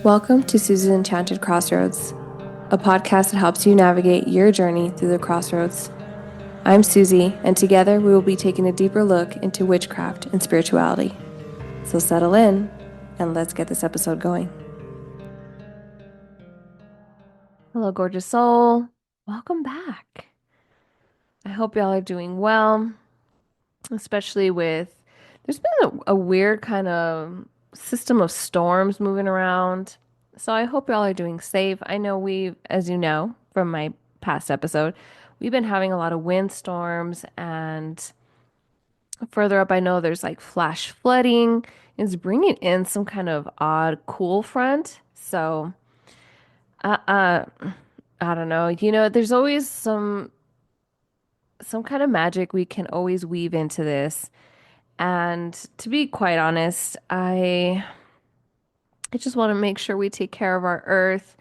Welcome to Susie's Enchanted Crossroads, a podcast that helps you navigate your journey through the crossroads. I'm Susie, and together we will be taking a deeper look into witchcraft and spirituality. So settle in, and let's get this episode going. Hello, gorgeous soul. Welcome back. I hope y'all are doing well, especially with there's been a weird kind of system of storms moving around. So I hope y'all are doing safe. I know as you know from my past episode, we've been having a lot of windstorms, and further up, I know there's like flash flooding. It's bringing in some kind of odd cool front. So, uh, uh, I don't know. There's always some kind of magic we can always weave into this. And to be quite honest, I just want to make sure we take care of our earth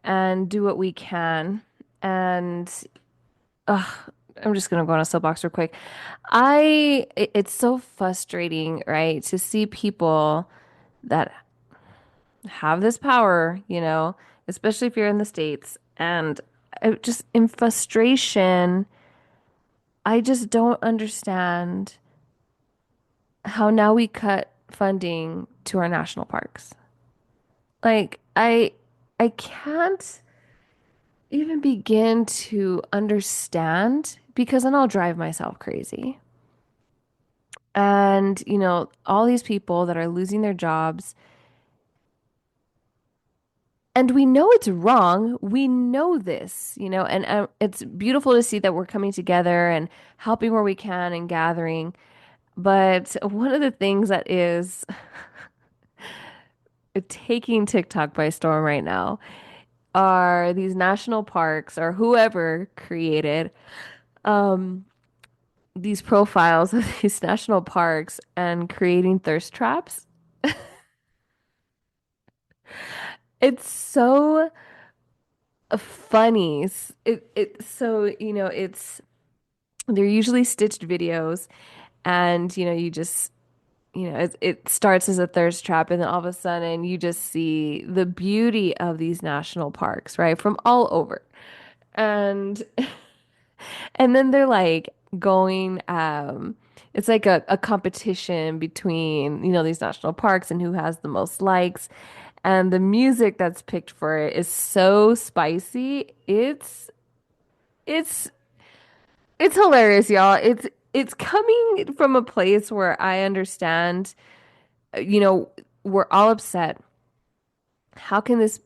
and do what we can. And ugh, I'm just gonna go on a soapbox real quick. It's so frustrating, right, to see people that have this power, especially if you're in the States. And just in frustration, I just don't understand how now we cut funding to our national parks. Like I can't even begin to understand because then I'll drive myself crazy. And, all these people that are losing their jobs, and we know it's wrong. We know this, and it's beautiful to see that we're coming together and helping where we can and gathering. But one of the things that is taking TikTok by storm right now are these national parks or whoever created um, these profiles of these national parks and creating thirst traps. It's so funny. It's they're usually stitched videos, and you just it starts as a thirst trap, and then all of a sudden you just see the beauty of these national parks, right, from all over. And and then they're like going, it's like a competition between, these national parks and who has the most likes. And the music that's picked for it is so spicy. It's it's hilarious, y'all. It's coming from a place where I understand, you know, we're all upset. How can this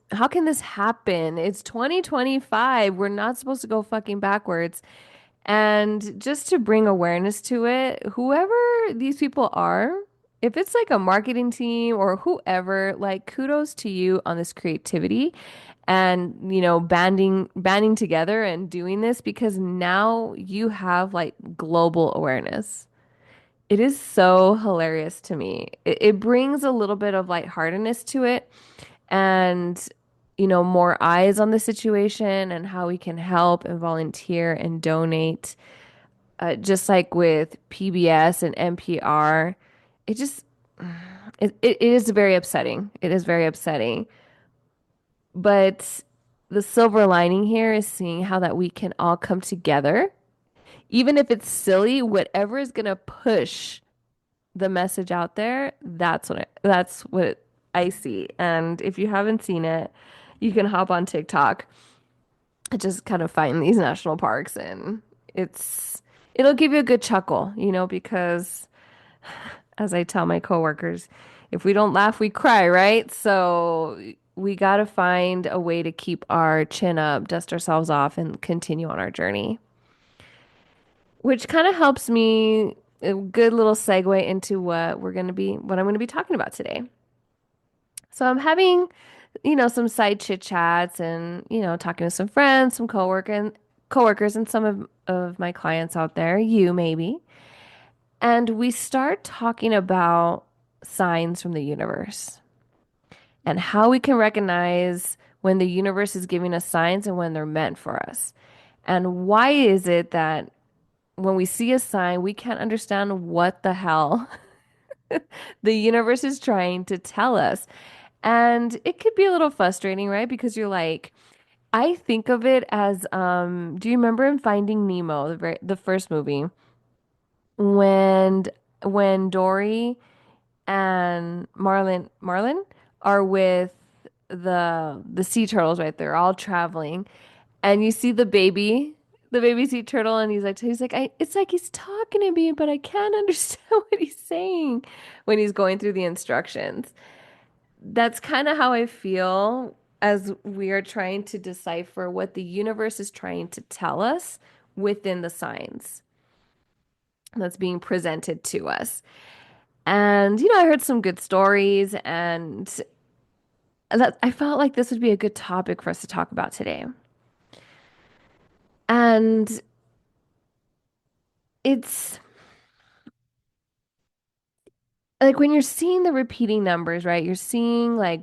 happen? It's 2025. We're not supposed to go fucking backwards. And just to bring awareness to it, whoever these people are, if it's like a marketing team or whoever, like kudos to you on this creativity and, banding together and doing this because now you have like global awareness. It is so hilarious to me. It brings a little bit of lightheartedness to it and more eyes on the situation and how we can help and volunteer and donate, just like with PBS and NPR. It just it is very upsetting. It is very upsetting. But the silver lining here is seeing how that we can all come together, even if it's silly, whatever is gonna push the message out there, that's what I see. And if you haven't seen it, you can hop on TikTok and just kind of find these national parks, and it'll give you a good chuckle, because as I tell my coworkers, if we don't laugh, we cry, right? So we got to find a way to keep our chin up, dust ourselves off, and continue on our journey, which kind of helps me a good little segue into what I'm going to be talking about today. So I'm having, some side chit chats and, talking to some friends, some coworkers and some of my clients out there, you maybe. And we start talking about signs from the universe and how we can recognize when the universe is giving us signs and when they're meant for us. And why is it that when we see a sign, we can't understand what the hell the universe is trying to tell us? And it could be a little frustrating, right? Because you're like, I think of it as, do you remember in Finding Nemo, the first movie, when Dory and Marlin are with the sea turtles, right? They're all traveling, and you see the baby sea turtle, and it's like he's talking to me, but I can't understand what he's saying when he's going through the instructions. That's kind of how I feel as we are trying to decipher what the universe is trying to tell us within the signs that's being presented to us. And, I heard some good stories, and that I felt like this would be a good topic for us to talk about today. And it's like when you're seeing the repeating numbers, right? You're seeing like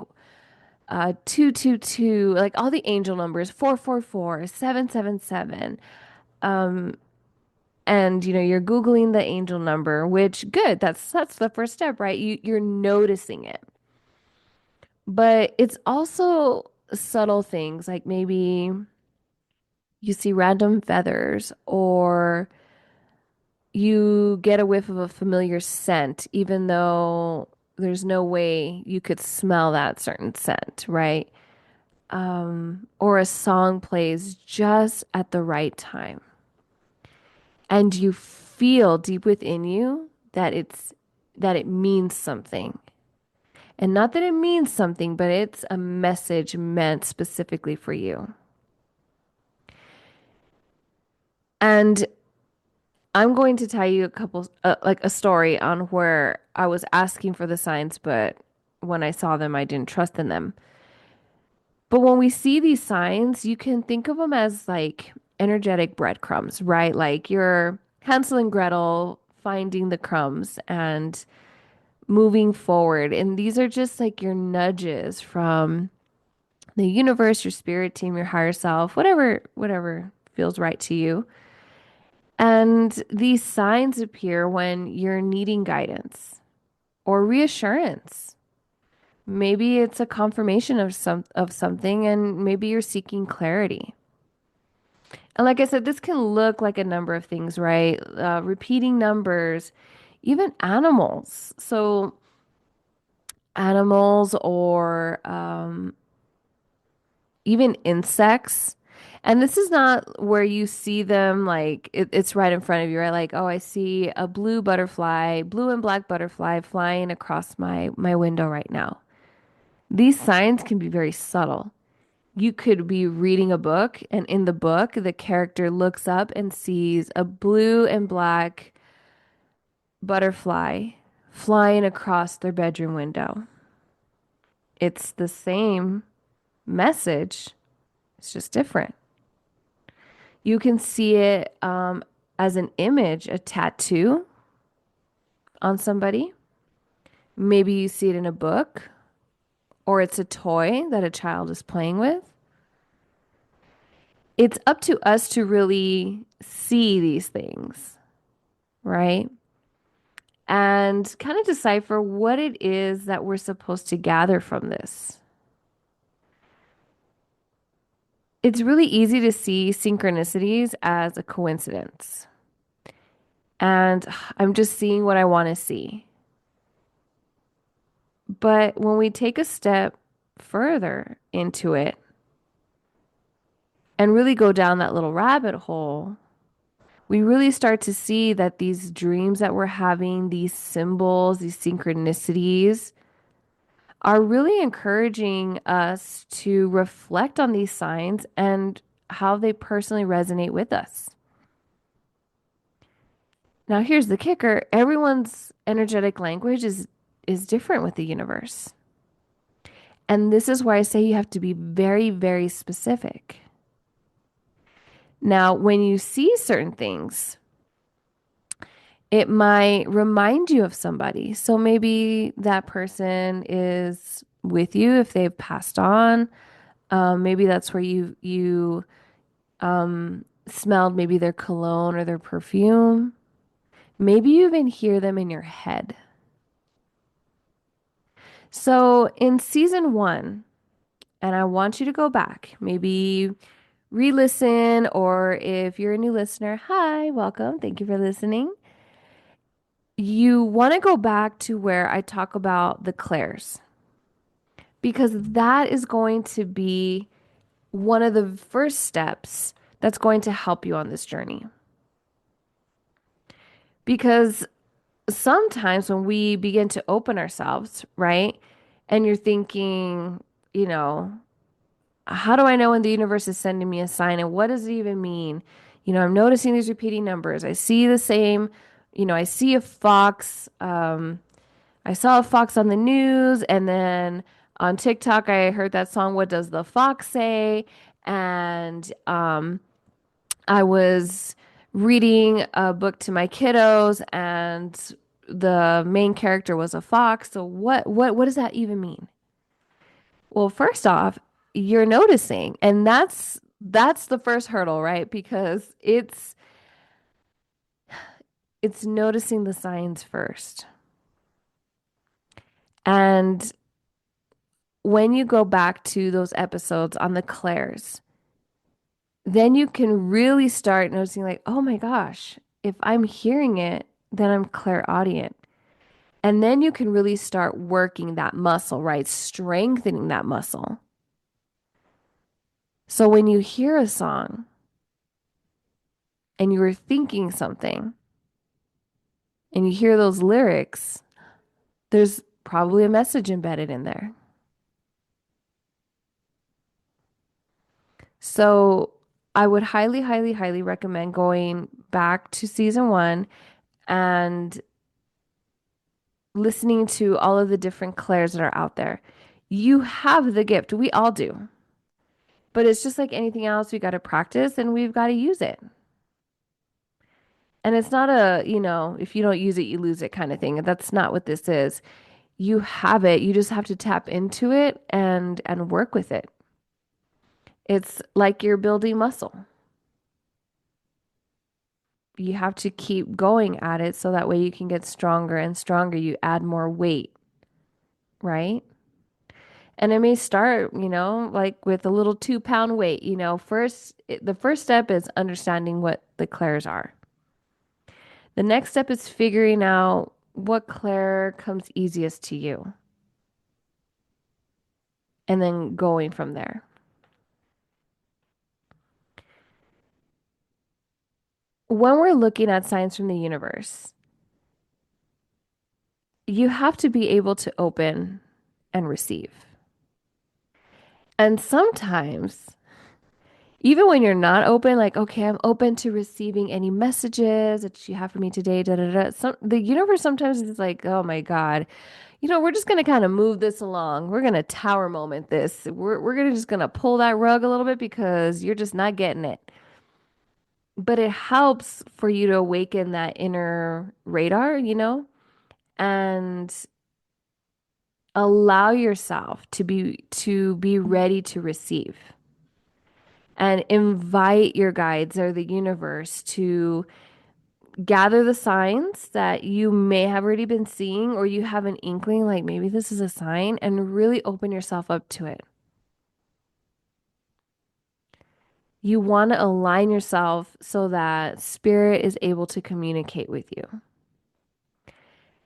222, like all the angel numbers, 444, 777. And you're Googling the angel number, which good, that's the first step, right? You're noticing it. But it's also subtle things like maybe you see random feathers, or you get a whiff of a familiar scent, even though there's no way you could smell that certain scent, right? Or a song plays just at the right time, and you feel deep within you that it means something. And not that it means something, but it's a message meant specifically for you. And I'm going to tell you like a story on where I was asking for the signs, but when I saw them, I didn't trust in them. But when we see these signs, you can think of them as like energetic breadcrumbs, right? Like you're Hansel and Gretel finding the crumbs and moving forward. And these are just like your nudges from the universe, your spirit team, your higher self, whatever feels right to you. And these signs appear when you're needing guidance or reassurance. Maybe it's a confirmation of something, and maybe you're seeking clarity. And like I said, this can look like a number of things, right? Repeating numbers, even animals. So animals or even insects. And this is not where you see them like it's right in front of you, right? Like, oh, I see a blue and black butterfly flying across my window right now. These signs can be very subtle. You could be reading a book, and in the book, the character looks up and sees a blue and black butterfly flying across their bedroom window. It's the same message, it's just different. You can see it as an image, a tattoo on somebody. Maybe you see it in a book, or it's a toy that a child is playing with. It's up to us to really see these things, right? And kind of decipher what it is that we're supposed to gather from this. It's really easy to see synchronicities as a coincidence. And I'm just seeing what I want to see. But when we take a step further into it and really go down that little rabbit hole, we really start to see that these dreams that we're having, these symbols, these synchronicities, are really encouraging us to reflect on these signs and how they personally resonate with us. Now, here's the kicker. Everyone's energetic language is different with the universe. And this is why I say you have to be very, very specific. Now, when you see certain things, it might remind you of somebody. So maybe that person is with you if they've passed on. Maybe that's where you smelled maybe their cologne or their perfume. Maybe you even hear them in your head. So in season one, and I want you to go back, maybe re-listen, or if you're a new listener, hi, welcome. Thank you for listening. You want to go back to where I talk about the clairs because that is going to be one of the first steps that's going to help you on this journey. Because sometimes when we begin to open ourselves, right? And you're thinking, you know, how do I know when the universe is sending me a sign and what does it even mean? I'm noticing these repeating numbers. I see the same, I see a fox. I saw a fox on the news, and then on TikTok, I heard that song, What Does the Fox Say? And I was reading a book to my kiddos, and the main character was a fox. So what does that even mean? Well, first off, you're noticing, and that's the first hurdle, right? Because it's noticing the signs first. And when you go back to those episodes on the clairs, then you can really start noticing, like, oh my gosh, if I'm hearing it, then I'm clairaudient. And then you can really start working that muscle, right? Strengthening that muscle. So when you hear a song and you are thinking something and you hear those lyrics, there's probably a message embedded in there. So I would highly, highly, highly recommend going back to season one and listening to all of the different clairs that are out there. You have the gift. We all do. But it's just like anything else, we got to practice and we've got to use it. And it's not if you don't use it, you lose it kind of thing. That's not what this is. You have it. You just have to tap into it and work with it. It's like you're building muscle. You have to keep going at it so that way you can get stronger and stronger. You add more weight, right? And it may start, like with a little 2 pound weight. The first step is understanding what the clairs are. The next step is figuring out what clair comes easiest to you and then going from there. When we're looking at signs from the universe, you have to be able to open and receive. And sometimes, even when you're not open, like, okay, I'm open to receiving any messages that you have for me today, da da da. The universe sometimes is like, oh my God, we're just gonna kind of move this along. We're gonna tower moment this. We're gonna just gonna pull that rug a little bit because you're just not getting it. But it helps for you to awaken that inner radar, and allow yourself to be ready to receive and invite your guides or the universe to gather the signs that you may have already been seeing or you have an inkling like maybe this is a sign and really open yourself up to it. You want to align yourself so that spirit is able to communicate with you.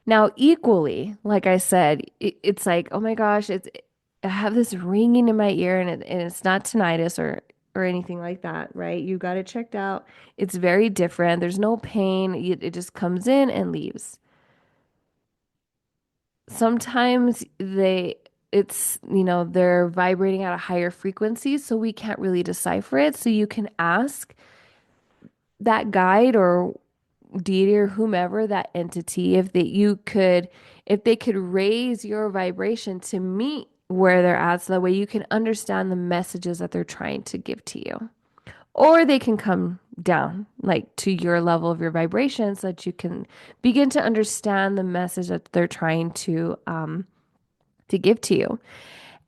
Now, equally, like I said, it's like, oh my gosh, I have this ringing in my ear and it's not tinnitus or anything like that, right? You got it checked out. It's very different. There's no pain. It just comes in and leaves. Sometimes they're vibrating at a higher frequency, so we can't really decipher it. So you can ask that guide or deity or whomever, that entity, if they could raise your vibration to meet where they're at, so that way you can understand the messages that they're trying to give to you. Or they can come down like to your level of your vibration so that you can begin to understand the message that they're trying to give to you.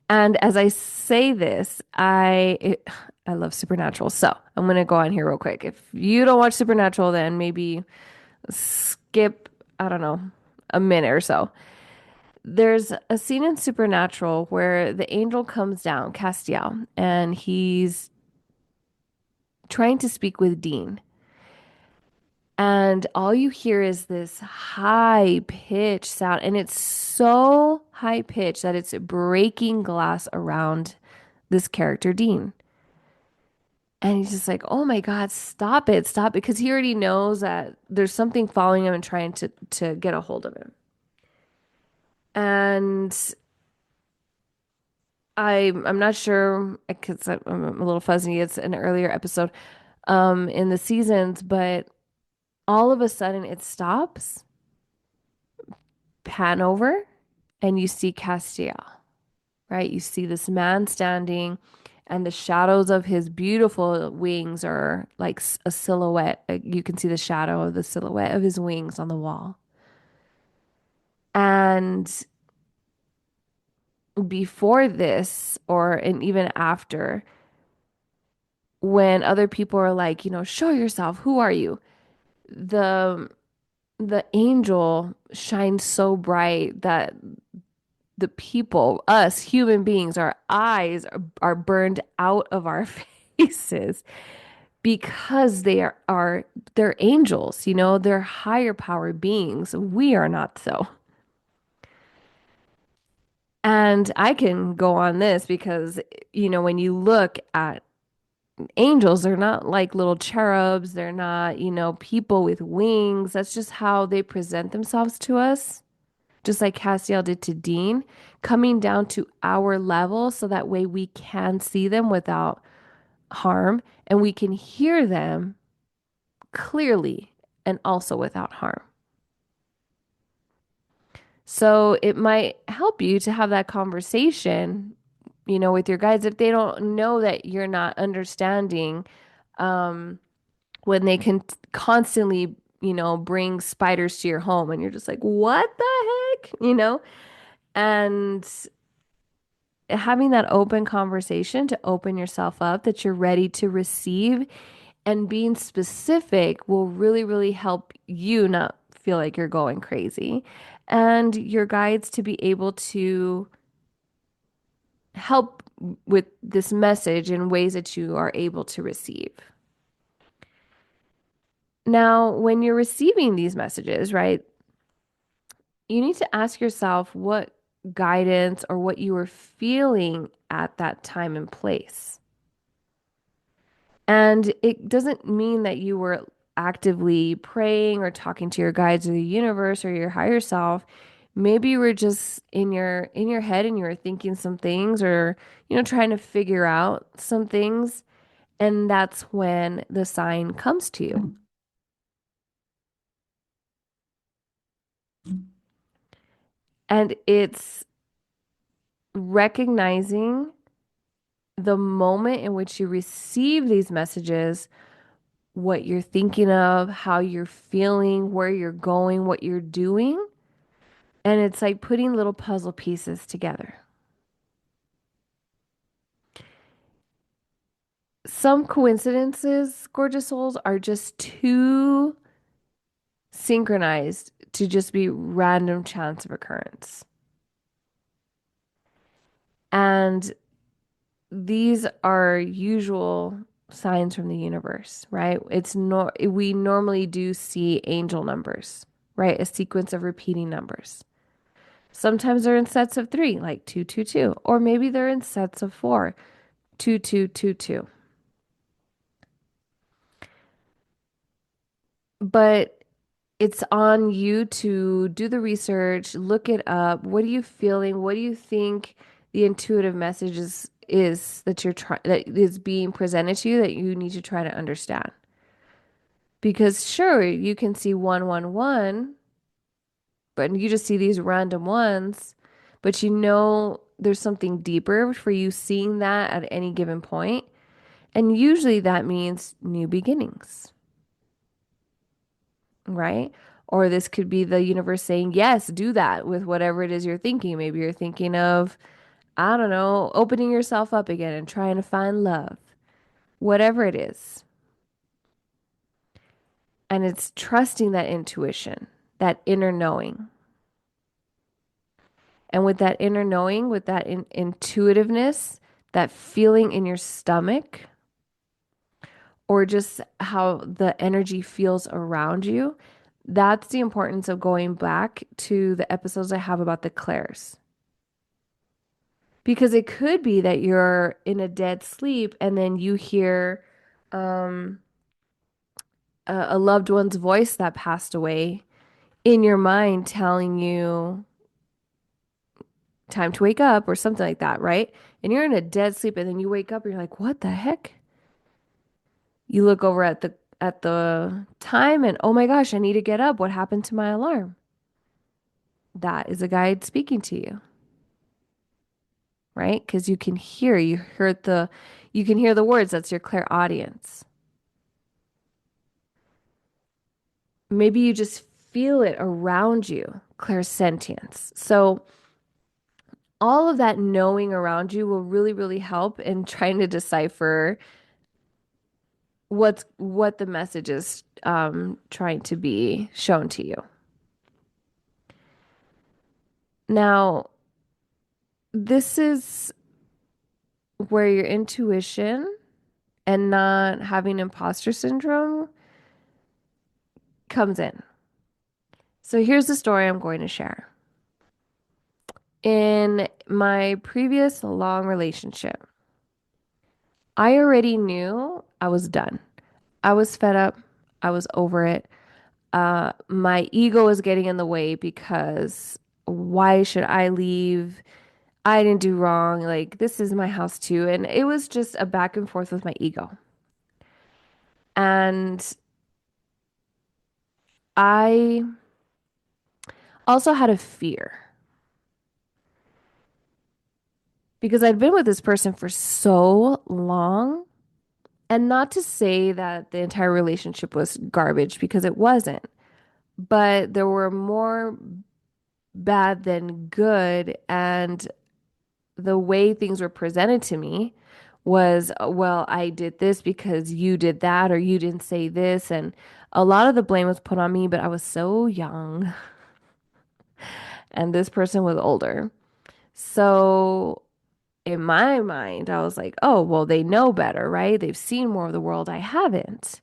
And as I say this, I love Supernatural. So I'm going to go on here real quick. If you don't watch Supernatural, then maybe skip, I don't know, a minute or so. There's a scene in Supernatural where the angel comes down, Castiel, and he's trying to speak with Dean. And all you hear is this high pitch sound. And it's so high pitched that it's breaking glass around this character, Dean. And he's just like, oh my God, stop it, stop it. Because he already knows that there's something following him and trying to get a hold of him. And I'm not sure because I'm a little fuzzy. It's an earlier episode in the seasons, but all of a sudden it stops, pan over, and you see Castiel, right? You see this man standing, and the shadows of his beautiful wings are like a silhouette. Like, you can see the shadow of the silhouette of his wings on the wall. And before this, or and even after, when other people are like, show yourself, who are you? The the angel shines so bright that the people, us human beings, our eyes are burned out of our faces because they're angels, they're higher power beings. We are not so. And I can go on this because, when you look at angels, they're not like little cherubs. They're not, people with wings. That's just how they present themselves to us, just like Castiel did to Dean, coming down to our level so that way we can see them without harm and we can hear them clearly and also without harm. So it might help you to have that conversation, with your guides if they don't know that you're not understanding um, when they can constantly, bring spiders to your home and you're just like, what the heck? And having that open conversation to open yourself up that you're ready to receive and being specific will really, really help you not feel like you're going crazy and your guides to be able to help with this message in ways that you are able to receive. Now, when you're receiving these messages, right, you need to ask yourself what guidance or what you were feeling at that time and place. And it doesn't mean that you were actively praying or talking to your guides or the universe or your higher self. Maybe you were just in your head and you were thinking some things or trying to figure out some things and that's when the sign comes to you. And it's recognizing the moment in which you receive these messages, what you're thinking of, how you're feeling, where you're going, what you're doing. And it's like putting little puzzle pieces together. Some coincidences, gorgeous souls, are just too synchronized to just be random chance of occurrence. And these are usual signs from the universe, right? We normally do see angel numbers, right? A sequence of repeating numbers. Sometimes they're in sets of three, like 222, or maybe they're in sets of four, 2222. But it's on you to do the research, look it up. What are you feeling? What do you think the intuitive message is that that is being presented to you that you need to try to understand? Because sure, you can see 111, but you just see these random ones, but there's something deeper for you seeing that at any given point. And usually that means new beginnings, right? Or this could be the universe saying, yes, do that with whatever it is you're thinking. Maybe you're thinking of, I don't know, opening yourself up again and trying to find love, whatever it is. And it's trusting that intuition, that inner knowing. And with that inner knowing, with that intuitiveness, that feeling in your stomach, or just how the energy feels around you, that's the importance of going back to the episodes I have about the clairs. Because it could be that you're in a dead sleep and then you hear um, a loved one's voice that passed away in your mind telling you time to wake up or something like that, right? And you're in a dead sleep and then you wake up and you're like, "What the heck?" You look over at the time and, "Oh my gosh, I need to get up. What happened to my alarm?" That is a guide speaking to you, right? Because you can hear the words. That's your clairaudience. Maybe you just feel it around you, clairsentience. So all of that knowing around you will really, really help in trying to decipher what the message is trying to be shown to you. Now, this is where your intuition and not having imposter syndrome comes in. So here's the story I'm going to share. In my previous long relationship, I already knew I was done. I was fed up. I was over it. My ego was getting in the way because why should I leave? I didn't do wrong. Like, this is my house too. And it was just a back and forth with my ego. And I also had a fear because I'd been with this person for so long. And not to say that the entire relationship was garbage because it wasn't, but there were more bad than good. And the way things were presented to me was, well, I did this because you did that, or you didn't say this. And a lot of the blame was put on me, but I was so young and this person was older. So in my mind, I was like, oh, well, they know better, right? They've seen more of the world. I haven't.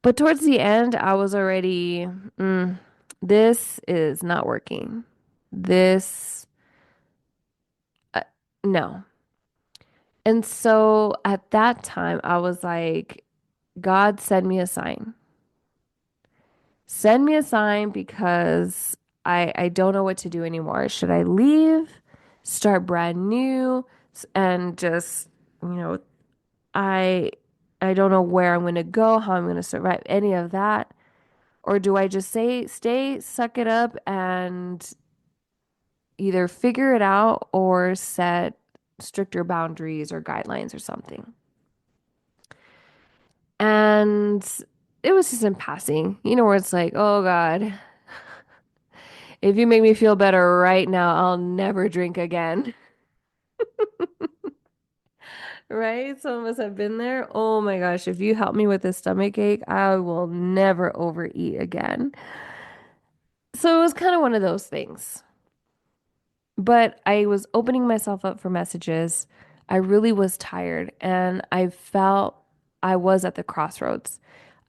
But towards the end, I was already, this is not working. This, uh, no. And so at that time, I was like, God, send me a sign. Send me a sign because I don't know what to do anymore. Should I leave, start brand new, and just, you know, I I don't know where I'm going to go, how I'm going to survive, any of that. Or do I just say, stay, suck it up, and either figure it out or set stricter boundaries or guidelines or something? And it was just in passing, where it's like, oh God, if you make me feel better right now, I'll never drink again. Right? Some of us have been there. Oh my gosh, if you help me with this stomach ache, I will never overeat again. So it was kind of one of those things. But I was opening myself up for messages. I really was tired and I felt I was at the crossroads.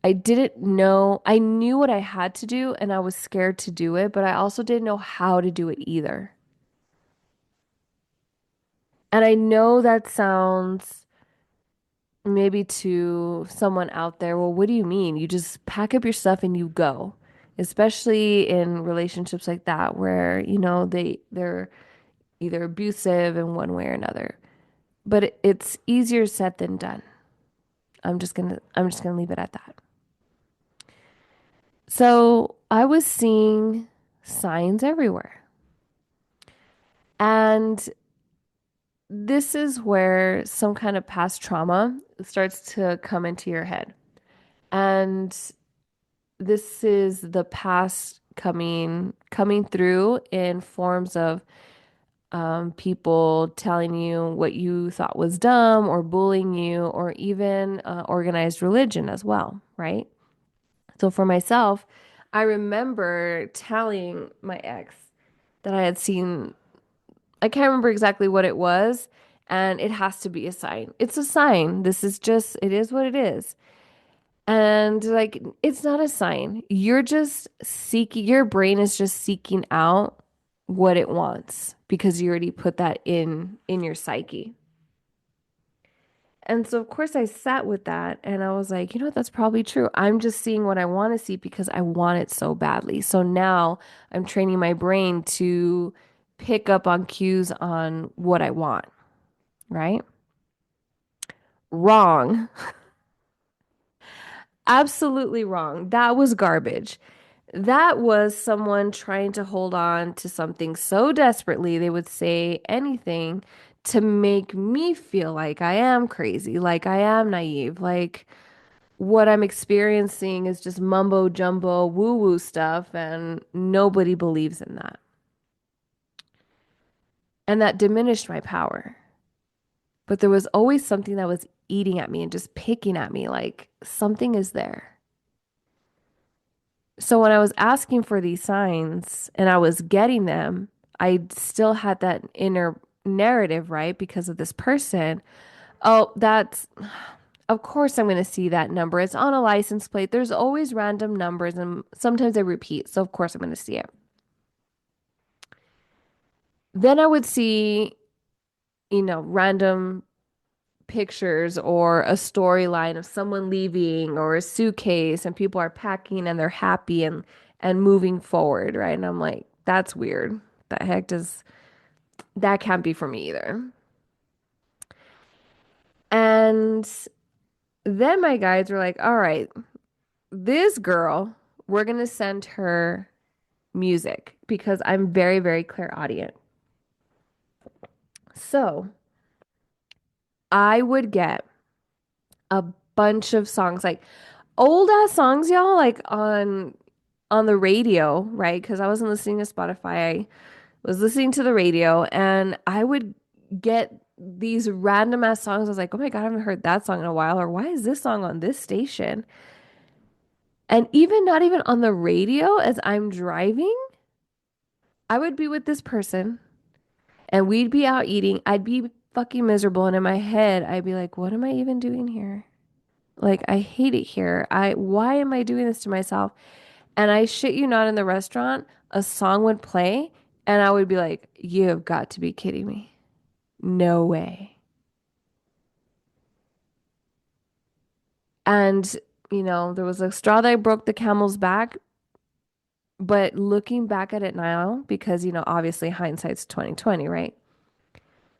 I didn't know, I knew what I had to do and I was scared to do it, but I also didn't know how to do it either. And I know that sounds maybe to someone out there, well, what do you mean? You just pack up your stuff and you go. Especially in relationships like that where, they're either abusive in one way or another. But it's easier said than done. I'm just gonna leave it at that. So I was seeing signs everywhere. And this is where some kind of past trauma starts to come into your head. And this is the past coming through in forms of people telling you what you thought was dumb or bullying you, or even organized religion as well, right? So for myself, I remember telling my ex that I had seen. I can't remember exactly what it was, and it has to be a sign. It's a sign. This is just, it is what it is. And like, it's not a sign. You're just seeking, your brain is just seeking out what it wants because you already put that in your psyche. And so of course I sat with that and I was like, you know what, that's probably true. I'm just seeing what I want to see because I want it so badly. So now I'm training my brain to pick up on cues on what I want, right? Wrong. Absolutely wrong. That was garbage. That was someone trying to hold on to something so desperately they would say anything to make me feel like I am crazy, like I am naive, like what I'm experiencing is just mumbo jumbo woo woo stuff, and nobody believes in that. And that diminished my power. But there was always something that was eating at me and just picking at me, like something is there. So when I was asking for these signs and I was getting them, I still had that inner narrative, right? Because of this person. Oh, of course I'm going to see that number. It's on a license plate. There's always random numbers and sometimes they repeat. So of course I'm going to see it. Then I would see, random pictures or a storyline of someone leaving or a suitcase and people are packing and they're happy and moving forward, right? And I'm like, that's weird. The heck does that can't be for me either. And then my guides were like, all right, this girl, we're gonna send her music because I'm very, very clairaudient. So I would get a bunch of songs, like old ass songs, y'all, like on the radio, right? Because I wasn't listening to Spotify. I was listening to the radio and I would get these random ass songs. I was like, oh my God, I haven't heard that song in a while. Or why is this song on this station? And even not even on the radio as I'm driving, I would be with this person and we'd be out eating. I'd be fucking miserable. And in my head, I'd be like, what am I even doing here? Like, I hate it here. Why am I doing this to myself? And I shit you not, in the restaurant, a song would play and I would be like, you have got to be kidding me. No way. And, there was a straw that broke the camel's back. But looking back at it now, because, obviously hindsight's 2020, right?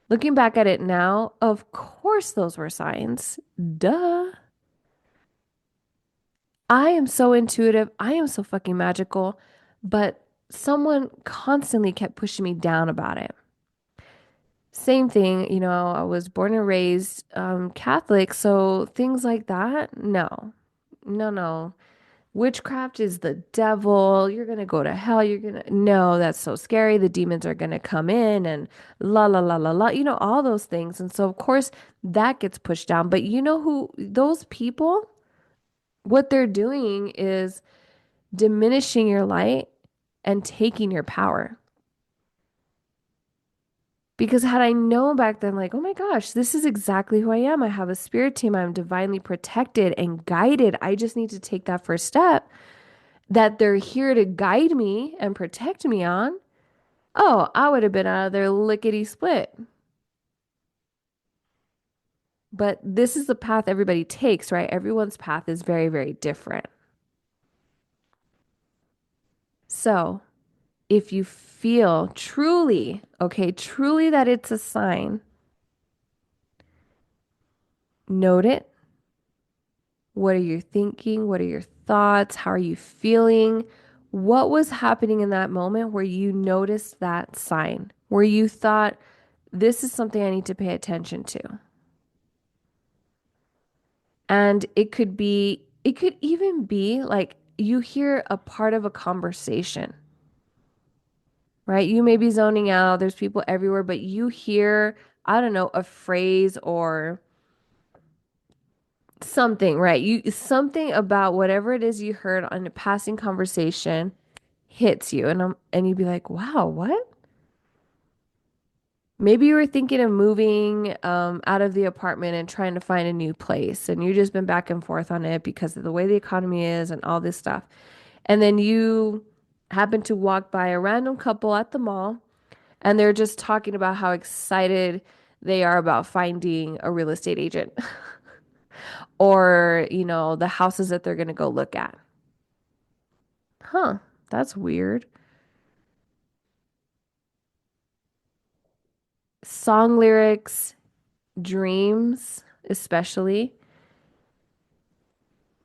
Looking back at it now, of course those were signs. Duh. I am so intuitive. I am so fucking magical. But someone constantly kept pushing me down about it. Same thing, I was born and raised Catholic, so things like that, no, no, no. Witchcraft is the devil. You're gonna go to hell. No, that's so scary. The demons are gonna come in and la la la la la, all those things. And so, of course, that gets pushed down. But you know who, those people, what they're doing is diminishing your light and taking your power. Because had I known back then, like, oh my gosh, this is exactly who I am. I have a spirit team. I'm divinely protected and guided. I just need to take that first step that they're here to guide me and protect me on. Oh, I would have been out of there lickety split. But this is the path everybody takes, right? Everyone's path is very, very different. So if you feel truly, okay, truly that it's a sign, note it. What are you thinking? What are your thoughts? How are you feeling? What was happening in that moment where you noticed that sign, where you thought, this is something I need to pay attention to? And it could even be like you hear a part of a conversation, right? You may be zoning out, there's people everywhere, but you hear, I don't know, a phrase or something, right? Something about whatever it is you heard on a passing conversation hits you and you'd be like, "Wow, what?" Maybe you were thinking of moving out of the apartment and trying to find a new place, and you've just been back and forth on it because of the way the economy is and all this stuff. And then you happen to walk by a random couple at the mall, and they're just talking about how excited they are about finding a real estate agent or, the houses that they're going to go look at. Huh, that's weird. Song lyrics, dreams, especially.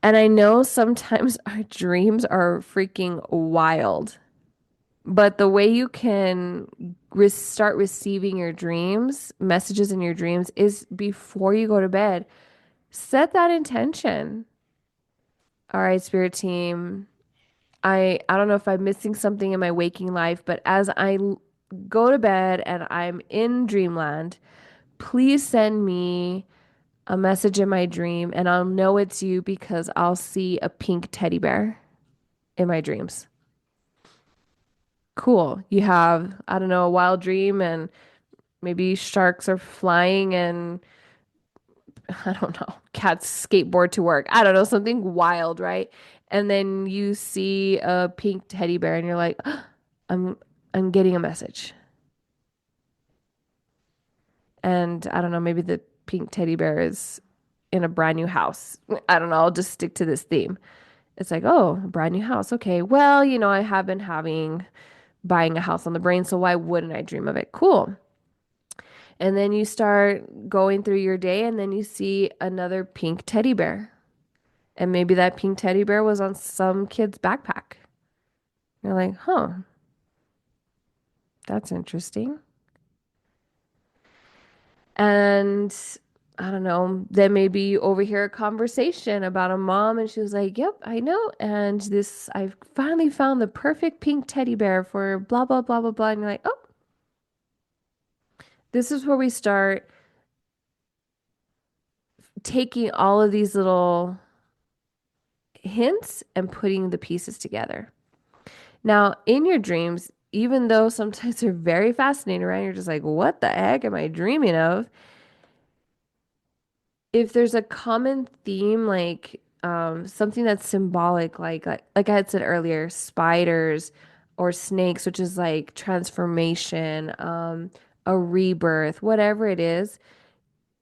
And I know sometimes our dreams are freaking wild, but the way you can start receiving your dreams, messages in your dreams, is before you go to bed. Set that intention. All right, spirit team. I don't know if I'm missing something in my waking life, but as go to bed and I'm in dreamland, please send me a message in my dream and I'll know it's you because I'll see a pink teddy bear in my dreams. Cool. You have, I don't know, a wild dream and maybe sharks are flying and I don't know, cats skateboard to work. I don't know, something wild, right? And then you see a pink teddy bear and you're like, "Oh, I'm I'm getting a message." And I don't know, maybe the pink teddy bear is in a brand new house. I don't know, I'll just stick to this theme. It's like, oh, a brand new house. Okay. Well, I have been having buying a house on the brain, so why wouldn't I dream of it? Cool. And then you start going through your day and then you see another pink teddy bear. And maybe that pink teddy bear was on some kid's backpack. You're like, huh, that's interesting. And I don't know, then maybe you overhear a conversation about a mom and she was like, yep, I know. And I've finally found the perfect pink teddy bear for blah, blah, blah, blah, blah. And you're like, oh, this is where we start taking all of these little hints and putting the pieces together. Now, in your dreams, even though sometimes they're very fascinating, right? You're just like, what the heck am I dreaming of? If there's a common theme, like something that's symbolic, like I had said earlier, spiders or snakes, which is like transformation, a rebirth, whatever it is,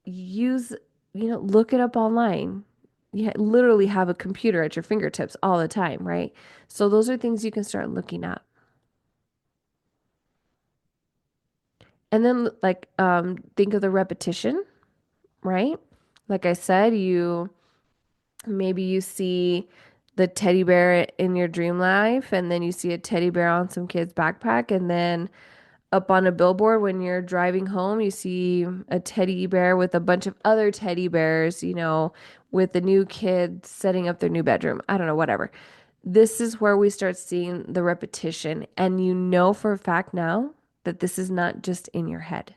use, look it up online. You literally have a computer at your fingertips all the time, right? So those are things you can start looking at. And then like think of the repetition, right? Like I said, maybe you see the teddy bear in your dream life and then you see a teddy bear on some kid's backpack and then up on a billboard when you're driving home, you see a teddy bear with a bunch of other teddy bears, with the new kid setting up their new bedroom. I don't know, whatever. This is where we start seeing the repetition. And you know for a fact now that this is not just in your head.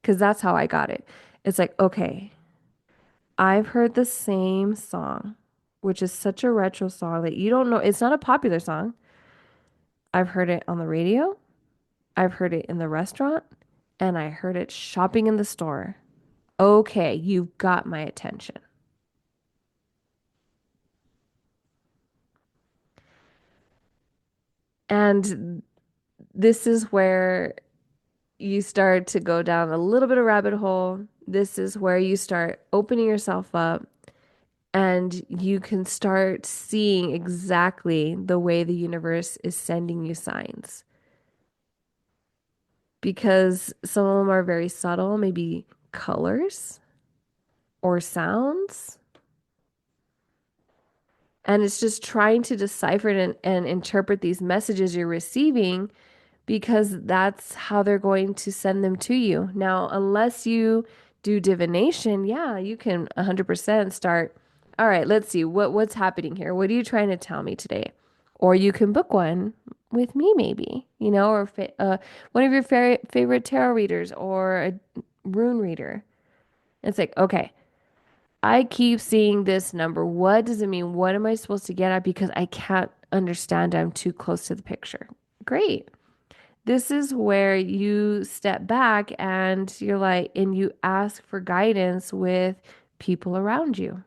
Because that's how I got it. It's like, okay, I've heard the same song, which is such a retro song that you don't know. It's not a popular song. I've heard it on the radio, I've heard it in the restaurant, and I heard it shopping in the store. Okay, you've got my attention. And this is where you start to go down a little bit of rabbit hole. This is where you start opening yourself up and you can start seeing exactly the way the universe is sending you signs. Because some of them are very subtle, maybe colors or sounds. And it's just trying to decipher it and interpret these messages you're receiving because that's how they're going to send them to you. Now, unless you do divination, yeah, you can 100% start. All right, let's see what's happening here. What are you trying to tell me today? Or you can book one with me, maybe, or one of your favorite tarot readers or a rune reader. It's like, okay, I keep seeing this number. What does it mean? What am I supposed to get at? Because I can't understand. I'm too close to the picture. Great. This is where you step back and you're like, and you ask for guidance with people around you,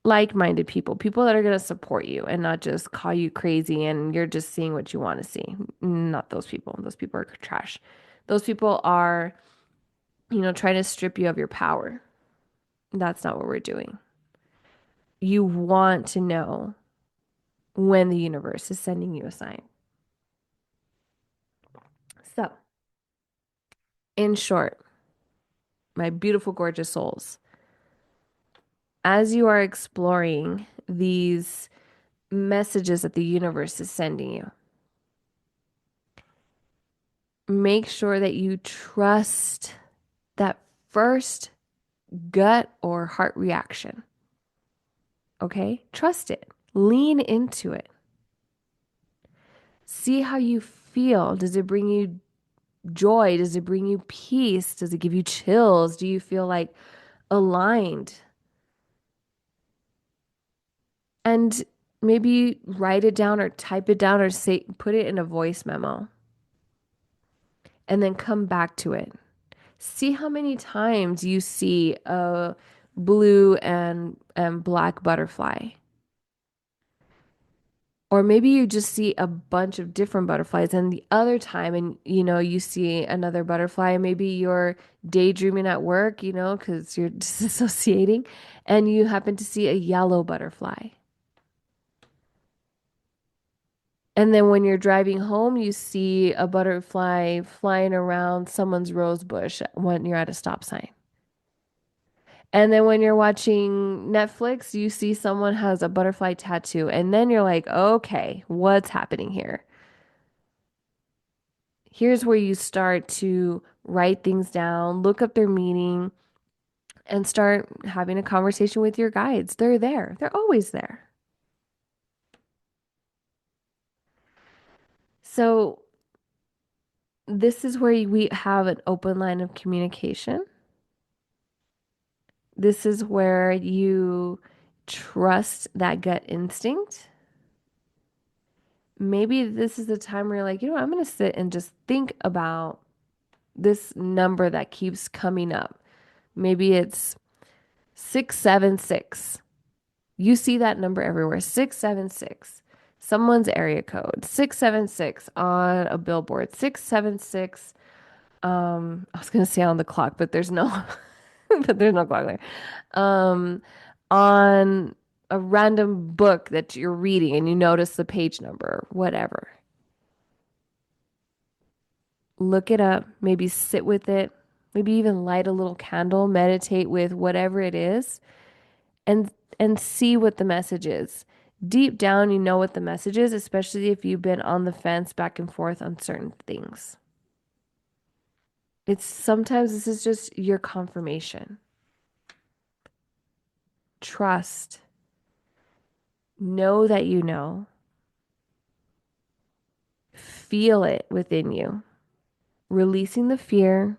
like-minded people, people that are going to support you and not just call you crazy and you're just seeing what you want to see. Not those people. Those people are trash. Those people are, trying to strip you of your power. That's not what we're doing. You want to know when the universe is sending you a sign. So, in short, my beautiful, gorgeous souls, as you are exploring these messages that the universe is sending you, make sure that you trust that first gut or heart reaction. Okay? Trust it. Lean into it. See how you feel. Does it bring you joy? Does it bring you peace? Does it give you chills? Do you feel like aligned? And maybe write it down or type it down or say put it in a voice memo and then come back to it. See how many times you see a blue and black butterfly. Or maybe you just see a bunch of different butterflies and the other time and you see another butterfly. Maybe you're daydreaming at work, because you're disassociating and you happen to see a yellow butterfly. And then when you're driving home, you see a butterfly flying around someone's rose bush when you're at a stop sign. And then when you're watching Netflix, you see someone has a butterfly tattoo. And then you're like, okay, what's happening here? Here's where you start to write things down, look up their meaning, and start having a conversation with your guides. They're there, they're always there. So, this is where we have an open line of communication. This is where you trust that gut instinct. Maybe this is the time where you're like, I'm going to sit and just think about this number that keeps coming up. Maybe it's 676. You see that number everywhere, 676. Someone's area code, 676 on a billboard, 676. I was gonna say on the clock, but there's no, but there's no clock there. Um, on a random book that you're reading and you notice the page number, whatever. Look it up, maybe sit with it, maybe even light a little candle, meditate with whatever it is, and and see what the message is. Deep down, you know what the message is, especially if you've been on the fence back and forth on certain things. It's sometimes this is just your confirmation. Trust. Know that you know. Feel it within you. Releasing the fear,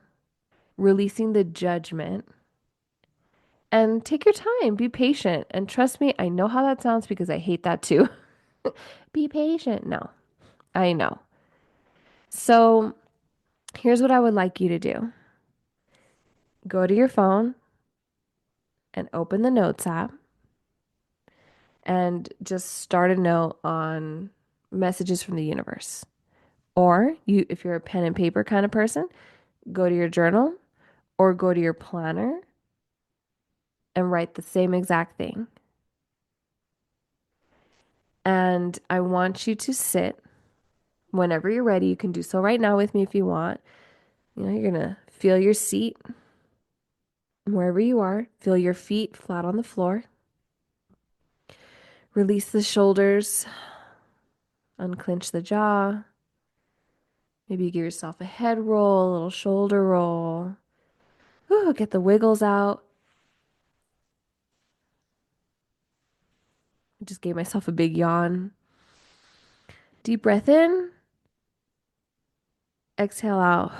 releasing the judgment, and take your time. Be patient. And trust me, I know how that sounds because I hate that too. Be patient. No, I know. So here's what I would like you to do. Go to your phone and open the notes app and just start a note on messages from the universe. Or if you're a pen and paper kind of person, go to your journal or go to your planner and write the same exact thing. And I want you to sit whenever you're ready. You can do so right now with me if you want. You're going to feel your seat wherever you are. Feel your feet flat on the floor. Release the shoulders, unclench the jaw. Maybe give yourself a head roll, a little shoulder roll. Ooh, get the wiggles out. I just gave myself a big yawn. Deep breath in. Exhale out.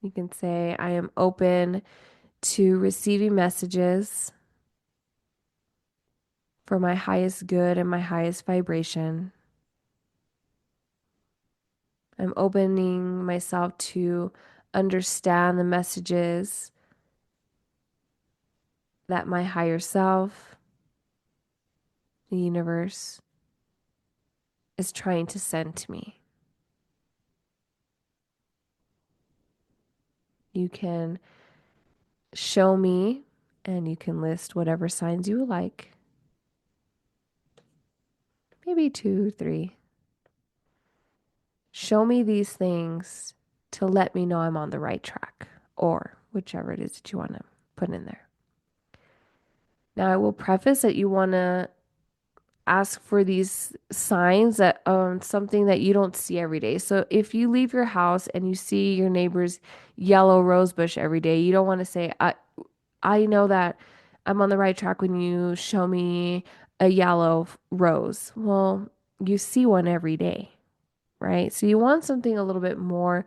You can say, I am open to receiving messages for my highest good and my highest vibration. I'm opening myself to understand the messages that my higher self, the universe, is trying to send to me. You can show me and you can list whatever signs you would like. Maybe two, three. Show me these things to let me know I'm on the right track, or whichever it is that you want to put in there. Now, I will preface that you want to ask for these signs that something that you don't see every day. So if you leave your house and you see your neighbor's yellow rose bush every day, you don't want to say, I know that I'm on the right track when you show me a yellow rose. Well, you see one every day, right? So you want something a little bit more.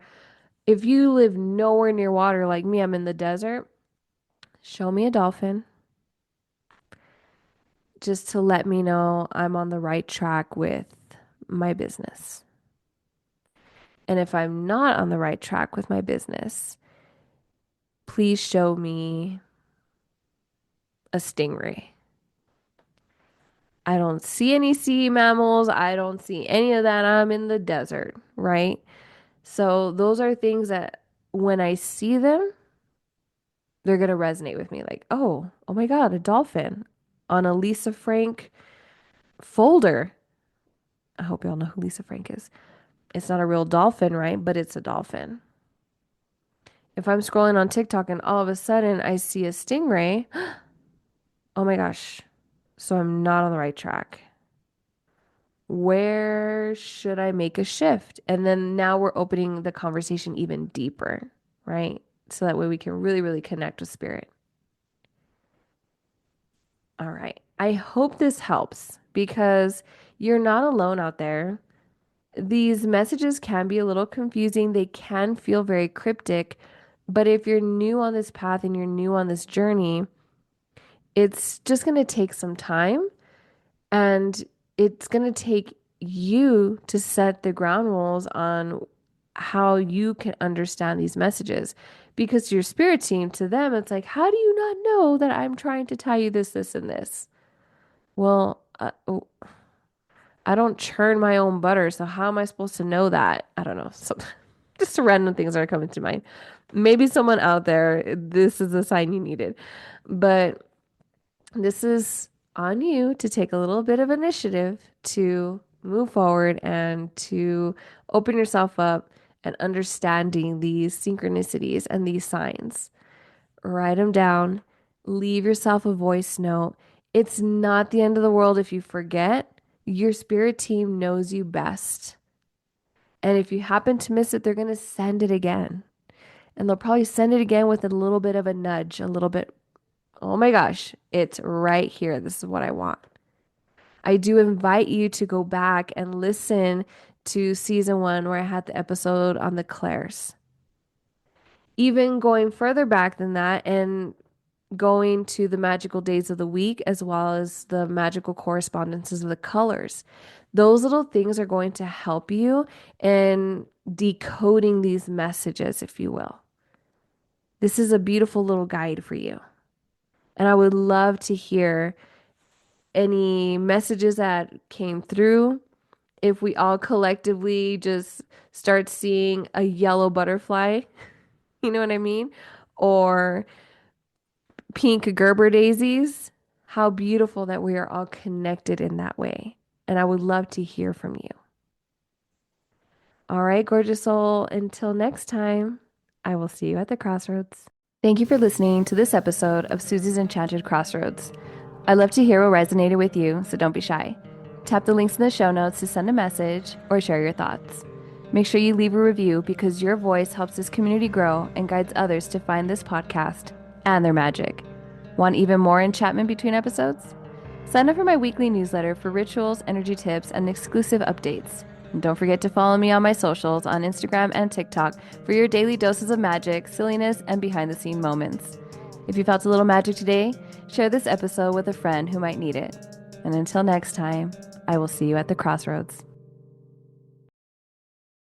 If you live nowhere near water like me, I'm in the desert, show me a dolphin just to let me know I'm on the right track with my business. And if I'm not on the right track with my business, please show me a stingray. I don't see any sea mammals. I don't see any of that. I'm in the desert, right? So those are things that when I see them, they're going to resonate with me. Like, oh my God, a dolphin on a Lisa Frank folder. I hope y'all know who Lisa Frank is. It's not a real dolphin, right? But it's a dolphin. If I'm scrolling on TikTok and all of a sudden I see a stingray, oh my gosh. So I'm not on the right track. Where should I make a shift? And then now we're opening the conversation even deeper, right? So that way we can really, really connect with spirit. All right. I hope this helps because you're not alone out there. These messages can be a little confusing. They can feel very cryptic. But if you're new on this path and you're new on this journey, it's just going to take some time and it's going to take you to set the ground rules on how you can understand these messages. Because your spirit team, to them, it's like, how do you not know that I'm trying to tell you this, this, and this? Well, I don't churn my own butter, so how am I supposed to know that? I don't know. So, just random things that are coming to mind. Maybe someone out there, this is a sign you needed. But this is on you to take a little bit of initiative to move forward and to open yourself up and understanding these synchronicities and these signs. Write them down, leave yourself a voice note. It's not the end of the world if you forget. Your spirit team knows you best. And if you happen to miss it, they're going to send it again. And they'll probably send it again with a little bit of a nudge, a little bit, oh my gosh, it's right here. This is what I want. I do invite you to go back and listen to season 1 where I had the episode on the Clairs. Even going further back than that and going to the magical days of the week as well as the magical correspondences of the colors. Those little things are going to help you in decoding these messages, if you will. This is a beautiful little guide for you. And I would love to hear any messages that came through. If we all collectively just start seeing a yellow butterfly, you know what I mean? Or pink Gerber daisies, how beautiful that we are all connected in that way. And I would love to hear from you. All right, gorgeous soul, until next time, I will see you at the crossroads. Thank you for listening to this episode of Susie's Enchanted Crossroads. I'd love to hear what resonated with you, so don't be shy. Tap the links in the show notes to send a message or share your thoughts. Make sure you leave a review because your voice helps this community grow and guides others to find this podcast and their magic. Want even more enchantment between episodes? Sign up for my weekly newsletter for rituals, energy tips, and exclusive updates. And don't forget to follow me on my socials on Instagram and TikTok for your daily doses of magic, silliness, and behind-the-scene moments. If you felt a little magic today, share this episode with a friend who might need it. And until next time, I will see you at the crossroads.